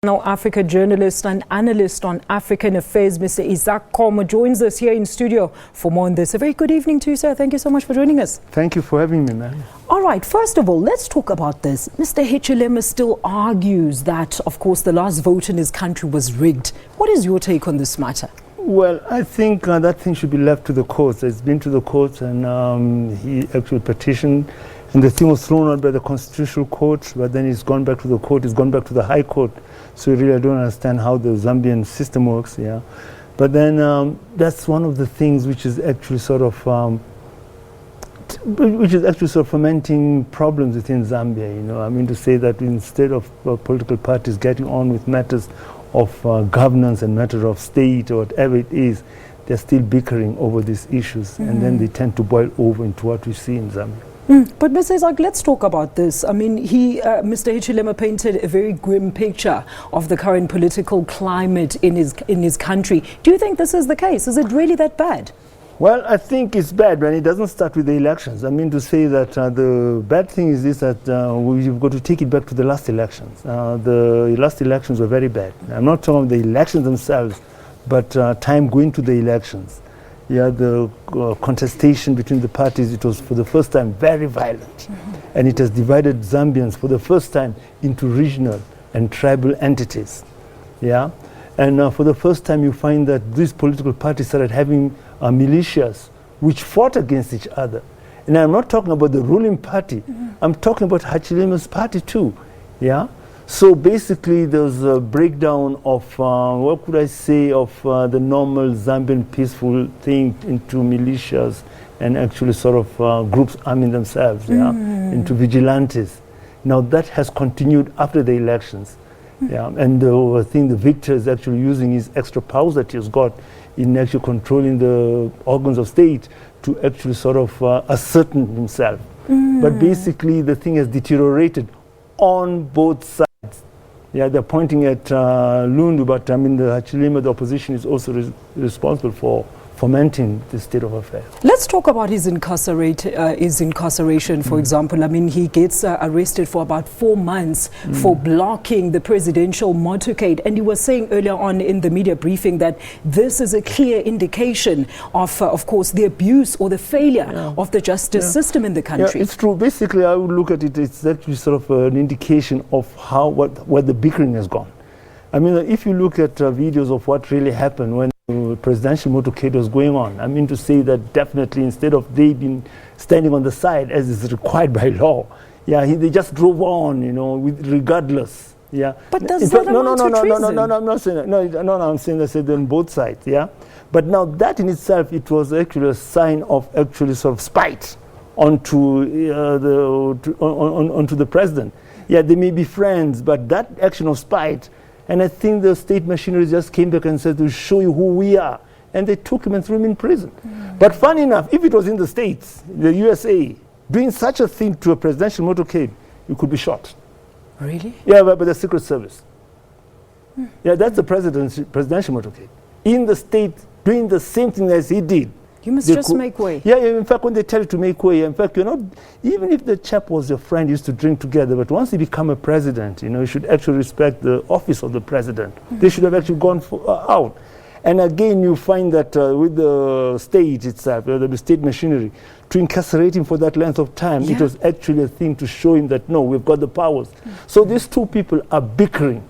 Now, Africa journalist and analyst on African affairs, Mr. Izak Khomo, joins us here in studio for more on this. A very good evening to you, sir. Thank you so much for joining us. Thank you for having me, man. All right, first of all, let's talk about this. Mr. Hichilema still argues that, of course, the last vote in his country was rigged. What is your take on this matter? Well, I think that thing should be left to the courts. It's been to the courts, and he actually petitioned, and the thing was thrown out by the Constitutional Court, but then it's gone back to the court, it's gone back to the High Court. So really I don't understand how the Zambian system works, yeah. But then that's one of the things which is actually sort of fomenting problems within Zambia, you know. I mean to say that instead of political parties getting on with matters of governance and matter of state or whatever it is, they're still bickering over these issues, and then they tend to boil over into what we see in Zambia. But Mr. Izak, let's talk about this. I mean, Mr. Hichilema painted a very grim picture of the current political climate in his country. Do you think this is the case? Is it really that bad? Well, I think it's bad when it doesn't start with the elections. I mean to say that the bad thing is this, that we've got to take it back to the last elections. The last elections were very bad. I'm not talking about the elections themselves, but time going to the elections. Yeah, the contestation between the parties, it was for the first time very violent. And it has divided Zambians for the first time into regional and tribal entities. Yeah, and for the first time you find that these political parties started having militias which fought against each other. And I'm not talking about the ruling party, I'm talking about Hichilema's party too. Yeah. So basically there's a breakdown of, what could I say, of the normal Zambian peaceful thing into militias and actually sort of groups arming themselves, yeah, into vigilantes. Now that has continued after the elections. Yeah, and I think the victor is actually using his extra powers that he's got in actually controlling the organs of state to actually sort of assert himself. But basically the thing has deteriorated on both sides. Yeah, they're pointing at Lundu, but I mean the Hichilema, the opposition, is also responsible for fomenting this state of affairs. Let's talk about his incarceration, for example. I mean, he gets arrested for about 4 months for blocking the presidential motorcade. And you were saying earlier on in the media briefing that this is a clear indication of course, the abuse or the failure of the justice system in the country. Yeah, it's true. Basically, I would look at it, it's actually sort of an indication of how, where the bickering has gone. I mean, if you look at videos of what really happened when the presidential motorcade was going on, I mean to say that definitely instead of they being standing on the side as is required by law, yeah, they just drove on, you know, regardless. Yeah. But does that amount to treason? No, I'm not saying that. No, I'm saying that on both sides, yeah. But now that in itself, it was actually a sign of actually sort of spite onto the president. Yeah, they may be friends, but that action of spite. And I think the state machinery just came back and said, to show you who we are. And they took him and threw him in prison. But funny enough, if it was in the States, the USA, doing such a thing to a presidential motorcade, you could be shot. Really? Yeah, by the Secret Service. Yeah, that's the presidential motorcade. In the state, doing the same thing as he did. You must just make way. Yeah, in fact, when they tell you to make way, in fact, you're not, even if the chap was your friend, you used to drink together, but once you become a president, you know, you should actually respect the office of the president. They should have actually gone out. And again, you find that with the state itself, the state machinery, to incarcerate him for that length of time, it was actually a thing to show him that, no, we've got the powers. So these two people are bickering,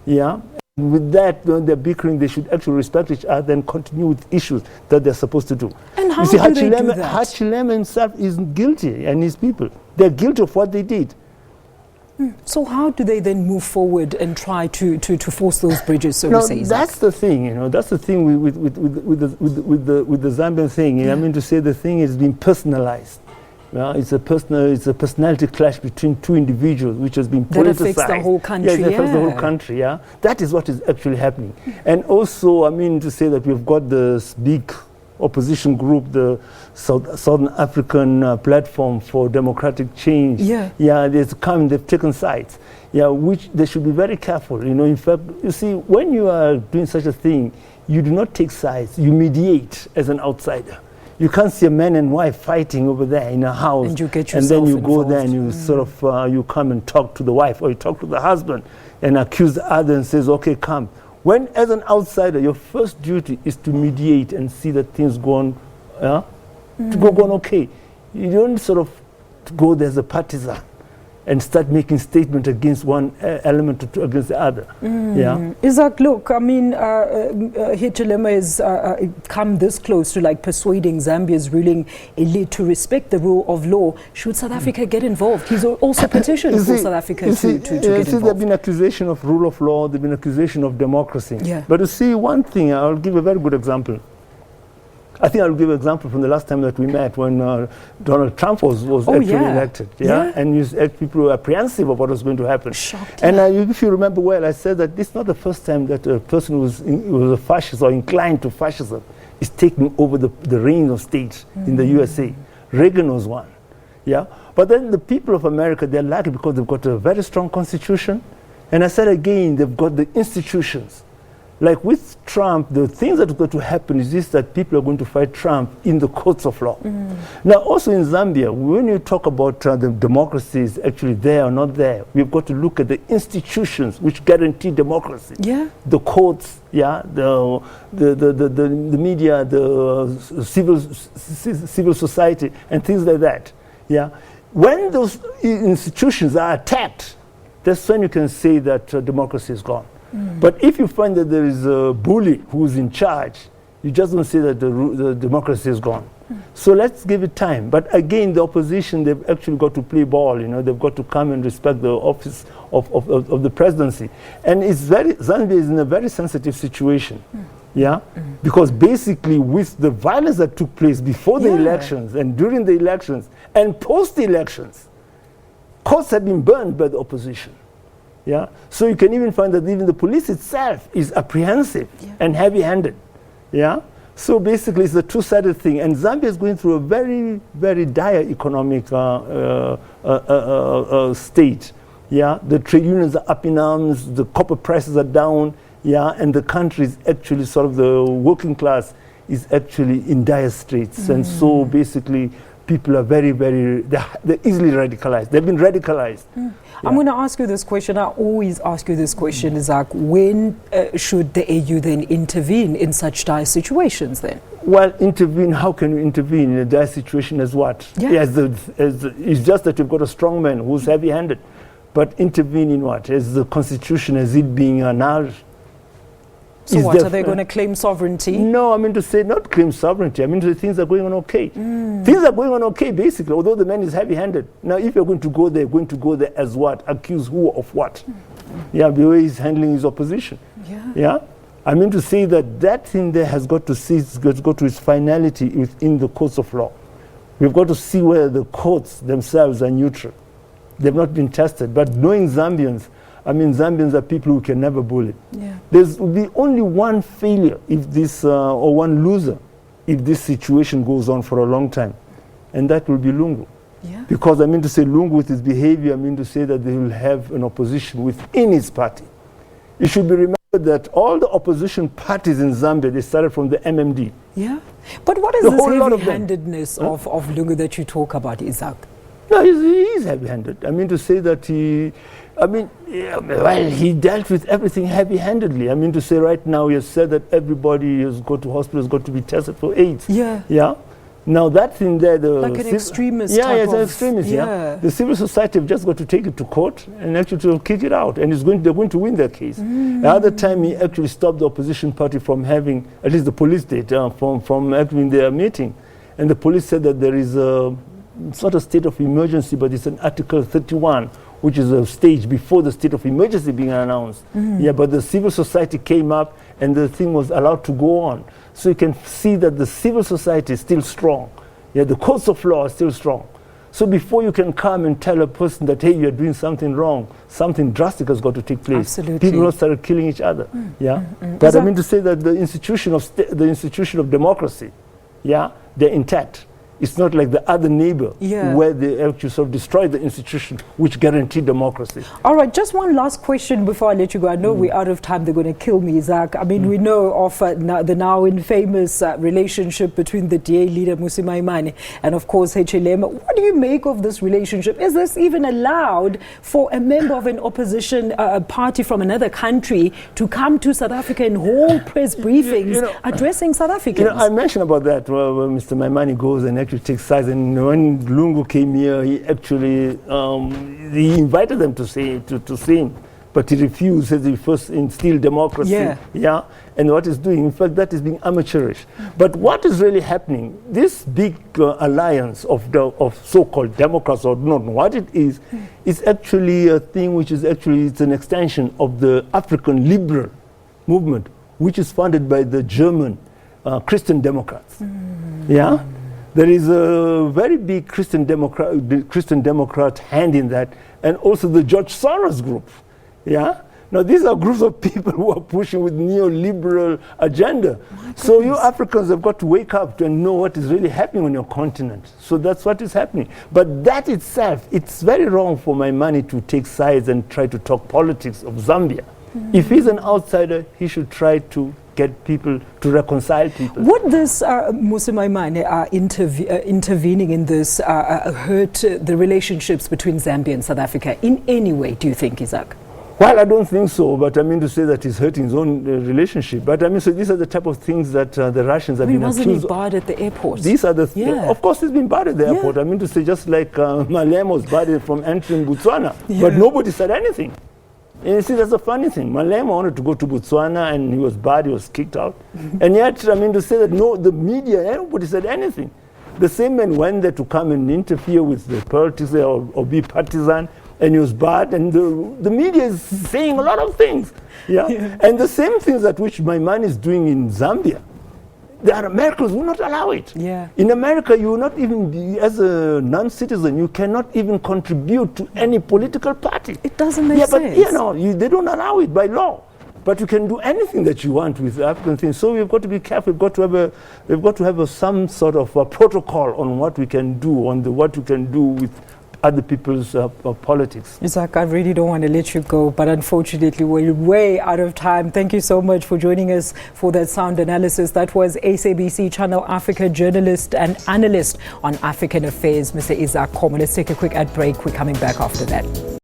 yeah? With that, when they're bickering, they should actually respect each other and continue with issues that they're supposed to do. And how do they do that? Hichilema himself is guilty, and his people. They're guilty of what they did. So how do they then move forward and try to force those bridges, so to say? That's the thing, you know. That's the thing with the Zambian thing. I mean to say the thing is being personalized. Yeah, it's a personality clash between two individuals, which has been politicized. That affects the whole country. Yeah, it affects the whole country. Yeah, that is what is actually happening. And also, I mean to say that we've got this big opposition group, the Southern African Platform for Democratic Change. Yeah, they've taken sides. Yeah, which they should be very careful. You know, in fact, you see, when you are doing such a thing, you do not take sides. You mediate as an outsider. You can't see a man and wife fighting over there in a house, and you get and then you go involved. there and you sort of you come and talk to the wife or you talk to the husband. and accuse the other and says, okay, come. When, as an outsider, your first duty is to mediate and see that things go on, okay. You don't sort of go there as a partisan and start making statements against one element against the other. Yeah. Izak, look, I mean, Hichilema has come this close to like persuading Zambia's ruling elite to respect the rule of law. Should South Africa get involved? He's also petitioned for South Africa to get involved. There have been accusations of rule of law, there have been accusations of democracy. Yeah. But you see, one thing, I'll give a very good example. I think I'll give an example from the last time that we met when Donald Trump was actually elected. Yeah? And people were apprehensive of what was going to happen. Shocked. And if you remember well, I said that this is not the first time that a person who was a fascist or inclined to fascism is taking over the reins of state in the USA. Reagan was one. Yeah? But then the people of America, they're lucky because they've got a very strong constitution. And I said again, they've got the institutions. Like with Trump, the things that are going to happen is this, that people are going to fight Trump in the courts of law. Now, also in Zambia, when you talk about the democracy is actually there or not there, we've got to look at the institutions which guarantee democracy. Yeah. The courts, yeah, the media, the civil society, and things like that. Yeah. When those institutions are attacked, that's when you can say that democracy is gone. But if you find that there is a bully who's in charge, you just don't say that the democracy is gone. So let's give it time. But again, the opposition, they've actually got to play ball. You know, they've got to come and respect the office of the presidency. And Zambia is in a very sensitive situation. Yeah, because basically with the violence that took place before the elections and during the elections and post the elections, courts have been burned by the opposition. Yeah, so you can even find that even the police itself is apprehensive and heavy-handed. Yeah, so basically it's a two-sided thing, and Zambia is going through a very, very dire economic state. Yeah, the trade unions are up in arms, the copper prices are down. Yeah, and the country is actually sort of the working class is actually in dire straits, and so basically people are very, very, they're easily radicalized. They've been radicalized. I'm going to ask you this question. I always ask you this question, Izak. When should the AU then intervene in such dire situations then? Well, intervene, how can you intervene in a dire situation as what? Yeah. It's just that you've got a strong man who's heavy-handed. But intervene in what? As the constitution, as it being annulled. So what, are they going to claim sovereignty? No, I mean to say not claim sovereignty. I mean to say things are going on okay. Things are going on okay, basically, although the man is heavy-handed. Now, if you're going to go there, as what? Accuse who of what? Yeah, the way he's handling his opposition. Yeah? I mean to say that thing there has got to see, it's got to go to its finality within the courts of law. We've got to see whether the courts themselves are neutral. They've not been tested. But knowing Zambians, I mean, Zambians are people who can never bully. Yeah. There's the only one failure if this, or one loser, if this situation goes on for a long time, and that will be Lungu. Yeah. Because I mean to say Lungu with his behavior, I mean to say that they will have an opposition within his party. It should be remembered that all the opposition parties in Zambia, they started from the MMD. Yeah. But what is this heavy-handedness of Lungu that you talk about, Izak? No, he is heavy-handed. I mean to say that he dealt with everything heavy-handedly. I mean to say right now, he has said that everybody who's got to hospital has got to be tested for AIDS. Yeah. Yeah. Now that thing there, like an extremist type it's an extremist, The civil society have just got to take it to court and actually to kick it out, and they're going to win their case. The other time he actually stopped the opposition party from having, at least the police did, from having their meeting. And the police said that there is it's not a state of emergency, but it's an Article 31, which is a stage before the state of emergency being announced. Yeah, but the civil society came up and the thing was allowed to go on. So you can see that the civil society is still strong. Yeah, the courts of law are still strong. So before you can come and tell a person that, hey, you're doing something wrong, something drastic has got to take place. Absolutely. People not started killing each other. Yeah, but I mean to say that the institution of democracy, yeah, they're intact. It's not like the other neighbor Yeah. where they actually sort of destroy the institution which guaranteed democracy. All right, just one last question before I let you go. I know we're out of time. They're going to kill me, Izak. I mean, we know of the now infamous relationship between the DA leader, Mmusi Maimane, and of course, Hichilema. What do you make of this relationship? Is this even allowed for a member of an opposition party from another country to come to South Africa and hold press briefings addressing South Africans? I mentioned about that where Mr. Maimane goes and actually takes sides. And when Lungu came here, he actually he invited them to see him, but he refused. Says he first instill democracy. Yeah. And what he's doing, in fact, that is being amateurish. But what is really happening? This big alliance of so-called Democrats, or not what it is actually a thing which is actually it's an extension of the African liberal movement, which is funded by the German Christian Democrats. Yeah. There is a very big Christian Democrat hand in that, and also the George Soros group. Yeah. Now these are groups of people who are pushing with neoliberal agenda. So you Africans have got to wake up and know what is really happening on your continent. So that's what is happening. But that itself, it's very wrong for Maimane to take sides and try to talk politics of Zambia. If he's an outsider, he should try to get people to reconcile people. Would this Mmusi Maimane intervening in this hurt the relationships between Zambia and South Africa in any way, do you think, Izak? Well, I don't think so, but I mean to say that he's hurting his own relationship. But I mean, so these are the type of things that the Russians have been accused of. Wasn't he barred at the airport? These are the of course he's been barred at the airport. I mean to say just like Malema was barred from entering Botswana, but nobody said anything. And you see, that's a funny thing. Malema wanted to go to Botswana and he was barred, he was kicked out. And yet, I mean to say that no, the media, nobody said anything. The same man went there to come and interfere with the politics or be partisan, and he was barred, and the media is saying a lot of things. And the same things that which Maimane is doing in Zambia, the Americans will not allow it. In America, you will not even be, as a non-citizen, you cannot even contribute to any political party. It doesn't make sense. But they don't allow it by law. But you can do anything that you want with African things. So we've got to be careful. We've got to have some sort of a protocol on what we can do, what we can do with other people's politics. Izak, I really don't want to let you go, but unfortunately we're way out of time. Thank you so much for joining us for that sound analysis. That was SABC Channel Africa journalist and analyst on African affairs, Mr. Izak Khomo. Let's take a quick ad break. We're coming back after that.